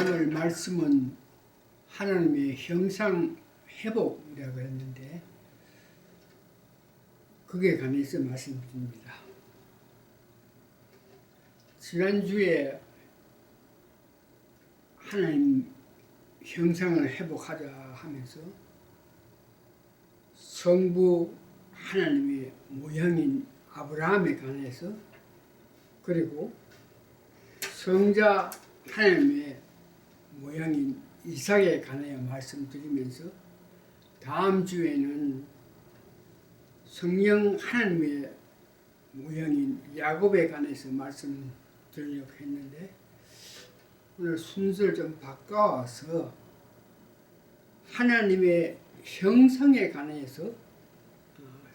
오늘 말씀은 하나님의 형상 회복이라고 했는데 그에 관해서 말씀드립니다. 지난주에 하나님 형상을 회복하자 하면서 성부 하나님의 모양인 아브라함에 관해서 그리고 성자 하나님의 모양인 이삭에 관하여 말씀드리면서 다음 주에는 성령 하나님의 모양인 야곱에 관해서 말씀드리려고 했는데 오늘 순서를 좀 바꿔서 하나님의 형상에 관해서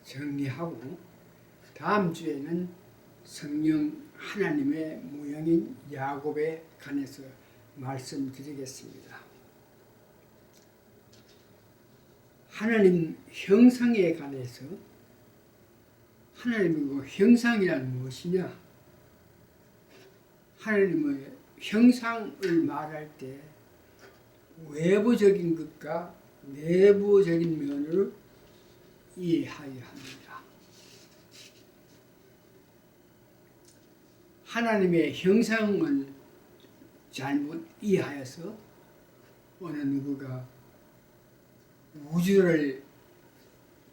정리하고 다음 주에는 성령 하나님의 모양인 야곱에 관해서 말씀드리겠습니다. 하나님 형상에 관해서 하나님의 그 형상이란 무엇이냐? 하나님의 형상을 말할 때 외부적인 것과 내부적인 면을 이해하여야 합니다. 하나님의 형상을 잘못 이해하여서 어느 누구가 우주를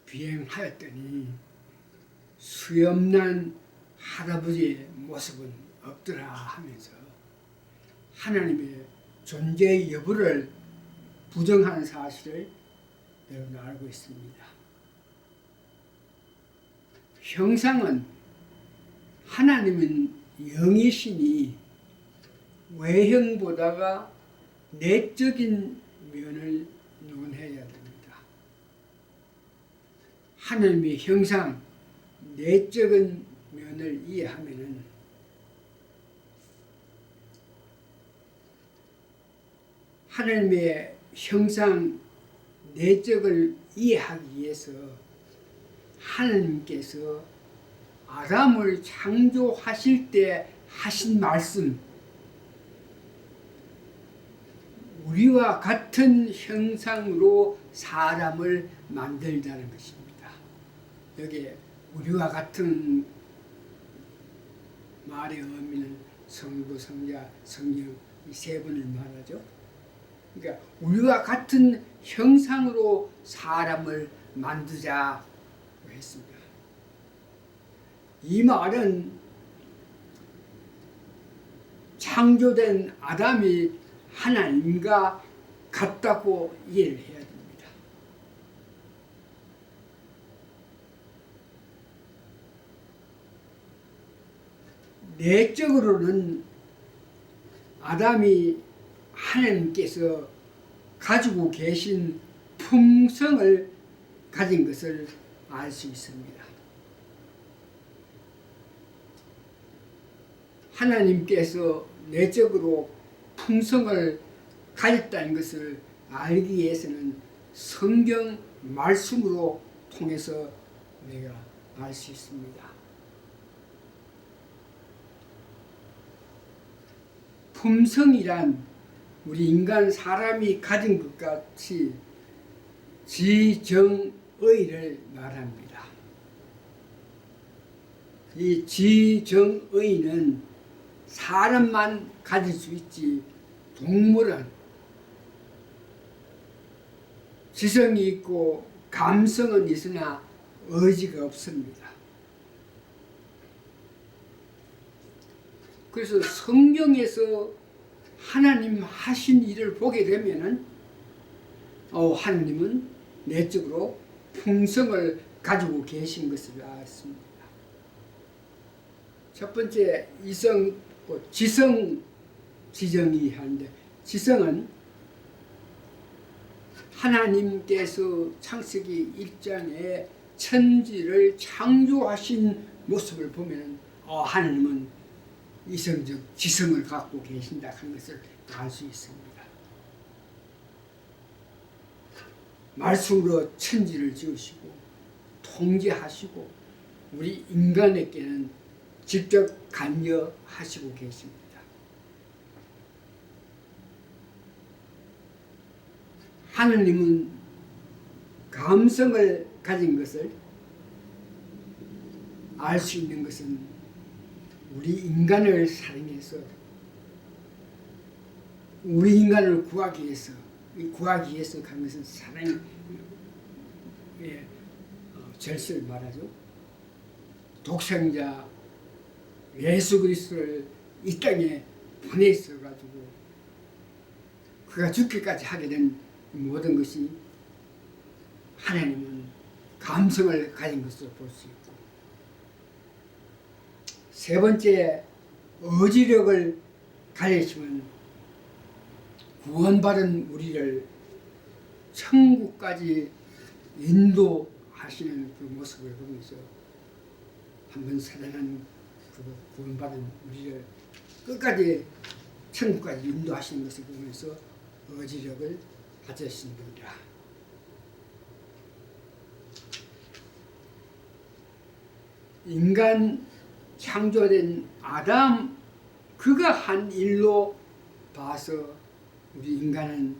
비행하였더니 수염난 할아버지의 모습은 없더라 하면서 하나님의 존재 여부를 부정하는 사실을 여러분 알고 있습니다. 형상은 하나님은 영이시니 외형보다가 내적인 면을 논해야 됩니다. 하나님의 형상, 내적인 면을 이해하면은 하나님의 형상, 내적을 이해하기 위해서 하나님께서 아담을 창조하실 때 하신 말씀, 우리와 같은 형상으로 사람을 만들자는 것입니다. 여기에 우리와 같은 말의 의미는 성부, 성자, 성령 이 세 분을 말하죠. 그러니까 우리와 같은 형상으로 사람을 만들자고 했습니다. 이 말은 창조된 아담이 하나님과 같다고 이해를 해야 됩니다. 내적으로는 아담이 하나님께서 가지고 계신 품성을 가진 것을 알 수 있습니다. 하나님께서 내적으로 품성을 가졌다는 것을 알기 위해서는 성경 말씀으로 통해서 우리가 알 수 있습니다. 품성이란 우리 인간 사람이 가진 것 같이 지정의를 말합니다. 이 지정의는 사람만 가질 수 있지 동물은 지성이 있고 감성은 있으나 의지가 없습니다. 그래서 성경에서 하나님 하신 일을 보게 되면은 하나님은 내적으로 품성을 가지고 계신 것을 알았습니다. 첫 번째 이성, 지성, 지정이 하는데 지성은 하나님께서 창세기 1장에 천지를 창조하신 모습을 보면 하나님은 이성적 지성을 갖고 계신다 하는 것을 알 수 있습니다. 말씀으로 천지를 지으시고 통제하시고 우리 인간에게는 직접 관여하시고 계십니다. 하느님은 감성을 가진 것을 알 수 있는 것은 우리 인간을 사랑해서 우리 인간을 구하기 위해서 간 것은 사랑의 절세를 말하죠. 독생자 예수 그리스도를 이 땅에 보내서 가지고 그가 죽기까지 하게 된 모든 것이 하나님은 감성을 가진 것으로 볼 수 있고, 세 번째 의지력을 가리시면 구원받은 우리를 천국까지 인도하시는 그 모습을 보면서 한번 사랑한 그 구원받은 우리를 끝까지 천국까지 인도하시는 것을 보면서 의지력을 가졌습니다. 인간 창조된 아담 그가 한 일로 봐서 우리 인간은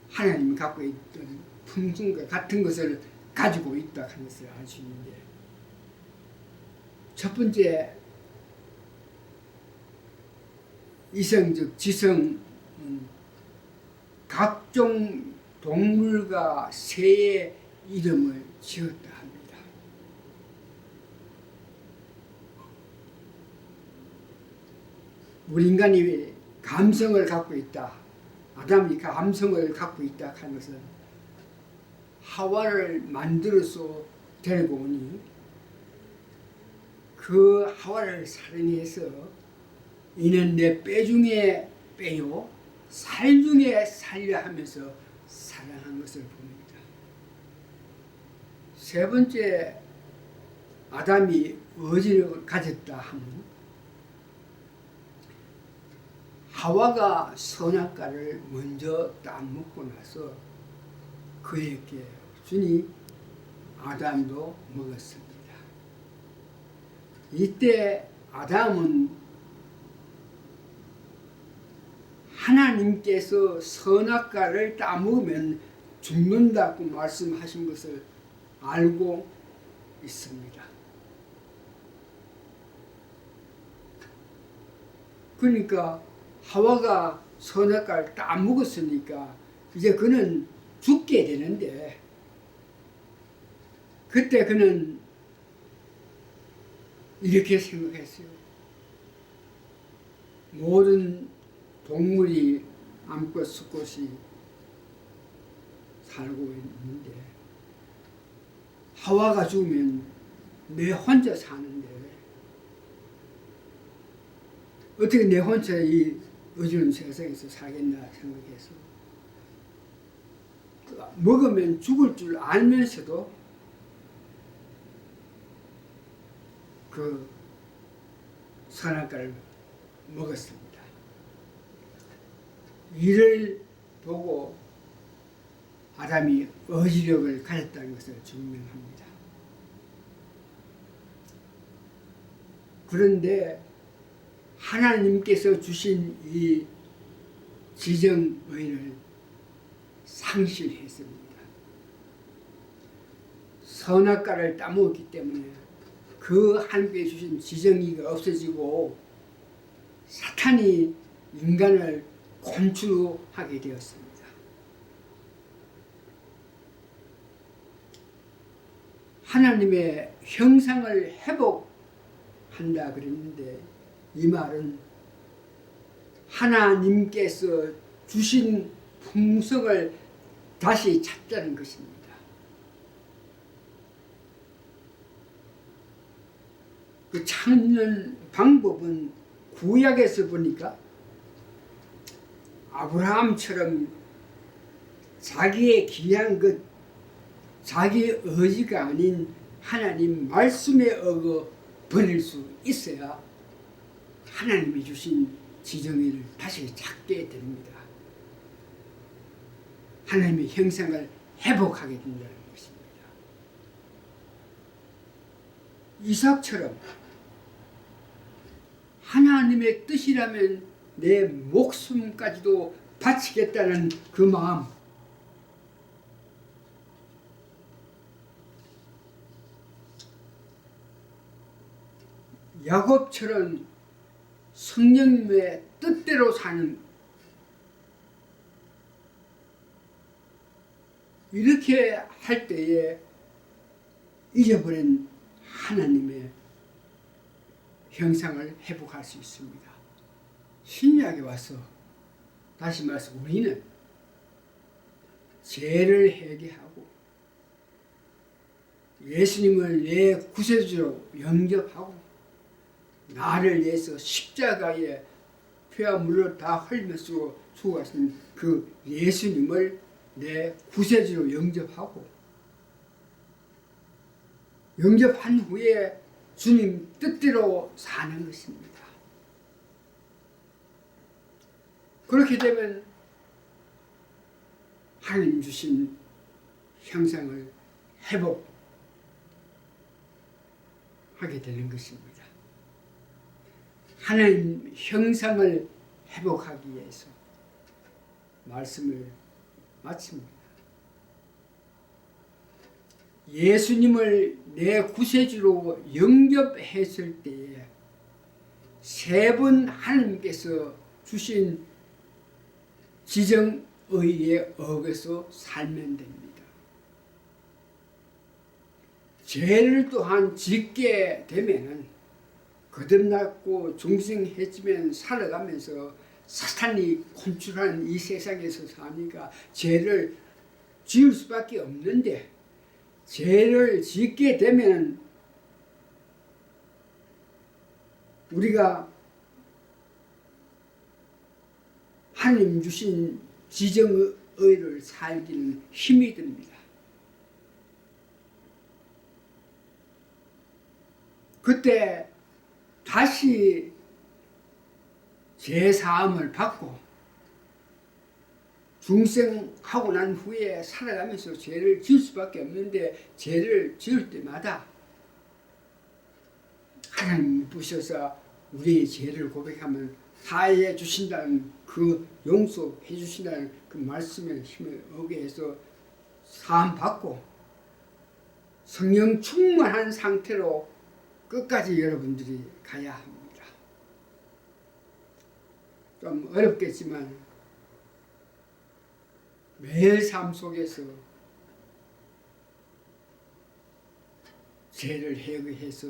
하나님이 갖고 있던 품성과 같은 것을 가지고 있다 하는 것을 알 수 있는데, 첫 번째 이성적 지성은 각종 동물과 새의 이름을 지었다 합니다. 우리 인간이 감성을 갖고 있다, 아담이 감성을 갖고 있다 하는 것은 하와를 만들어서 데리고 오니 그 하와를 사랑해서 이는 내 뼈 중에 뼈요 살 중에 살려 하면서 사랑한 것을 봅니다. 세 번째 아담이 의지력을 가졌다 하면 하와가 선악과를 먼저 따먹고 나서 그에게 주니 아담도 먹었습니다. 이때 아담은 하나님께서 선악과를 따먹으면 죽는다고 말씀하신 것을 알고 있습니다. 그러니까 하와가 선악과를 따먹었으니까 이제 그는 죽게 되는데, 그때 그는 이렇게 생각했어요. 모든 동물이 암컷 수컷이 살고 있는데 하와가 죽으면 내 혼자 사는데 어떻게 내 혼자 이 어지러운 세상에서 살겠나 생각해서 먹으면 죽을 줄 알면서도 그 선악과를 먹었습니다. 이를 보고 아담이 의지력을 가졌다는 것을 증명합니다. 그런데 하나님께서 주신 이 지정의를 상실했습니다. 선악과를 따먹었기 때문에 그 하나님께 주신 지정의가 없어지고 사탄이 인간을 곤충하게 되었습니다. 하나님의 형상을 회복한다 그랬는데 이 말은 하나님께서 주신 풍성을 다시 찾자는 것입니다. 그 찾는 방법은 구약에서 보니까 아브라함처럼 자기의 귀한 것, 자기 의지가 아닌 하나님 말씀에 어겨 버릴 수 있어야 하나님이 주신 지정의를 다시 찾게 됩니다. 하나님의 형상을 회복하게 된다는 것입니다. 이삭처럼 하나님의 뜻이라면 내 목숨까지도 바치겠다는 그 마음, 야곱처럼 성령님의 뜻대로 사는, 이렇게 할 때에 잊어버린 하나님의 형상을 회복할 수 있습니다. 신약에 와서 다시 말해서 우리는 죄를 회개하고 예수님을 내 구세주로 영접하고 나를 위해서 십자가에 피와 물로 다 흘리면서 죽어가신 그 예수님을 내 구세주로 영접하고 영접한 후에 주님 뜻대로 사는 것입니다. 그렇게 되면 하나님 주신 형상을 회복하게 되는 것입니다. 하나님 형상을 회복하기 위해서 말씀을 마칩니다. 예수님을 내 구세주로 영접했을 때에 세 번 하나님께서 주신 지정의에 어겨서 살면 됩니다. 죄를 또한 짓게 되면은 거듭났고 중생해지면 살아가면서 사탄이 콘출하는 이 세상에서 사니까 죄를 지을 수밖에 없는데, 죄를 짓게 되면 우리가 하나님 주신 지정의를 살기는 힘이 듭니다. 그때 다시 죄사함을 받고 중생하고 난 후에 살아가면서 죄를 지을 수밖에 없는데, 죄를 지을 때마다 하나님 부셔서 우리의 죄를 고백하면 사해 주신다는, 그 용서해 주신다는 그 말씀에 힘을 얻게 해서 사함 받고 성령 충만한 상태로 끝까지 여러분들이 가야 합니다. 좀 어렵겠지만 매일 삶 속에서 죄를 회개해서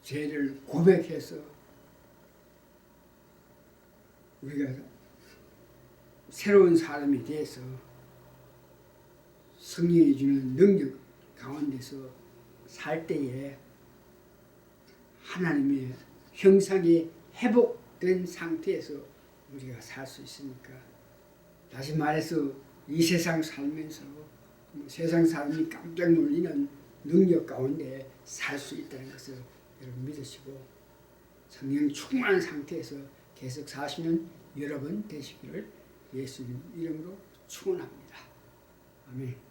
죄를 고백해서 우리가 새로운 사람이 돼서 성령이 주는 능력 가운데서 살 때에 하나님의 형상이 회복된 상태에서 우리가 살 수 있으니까, 다시 말해서 이 세상 살면서 세상 사람이 깜짝 놀리는 능력 가운데 살 수 있다는 것을 여러분 믿으시고 성령 충만한 상태에서 계속 사시는 여러분 되시기를 예수님 이름으로 축원합니다. 아멘.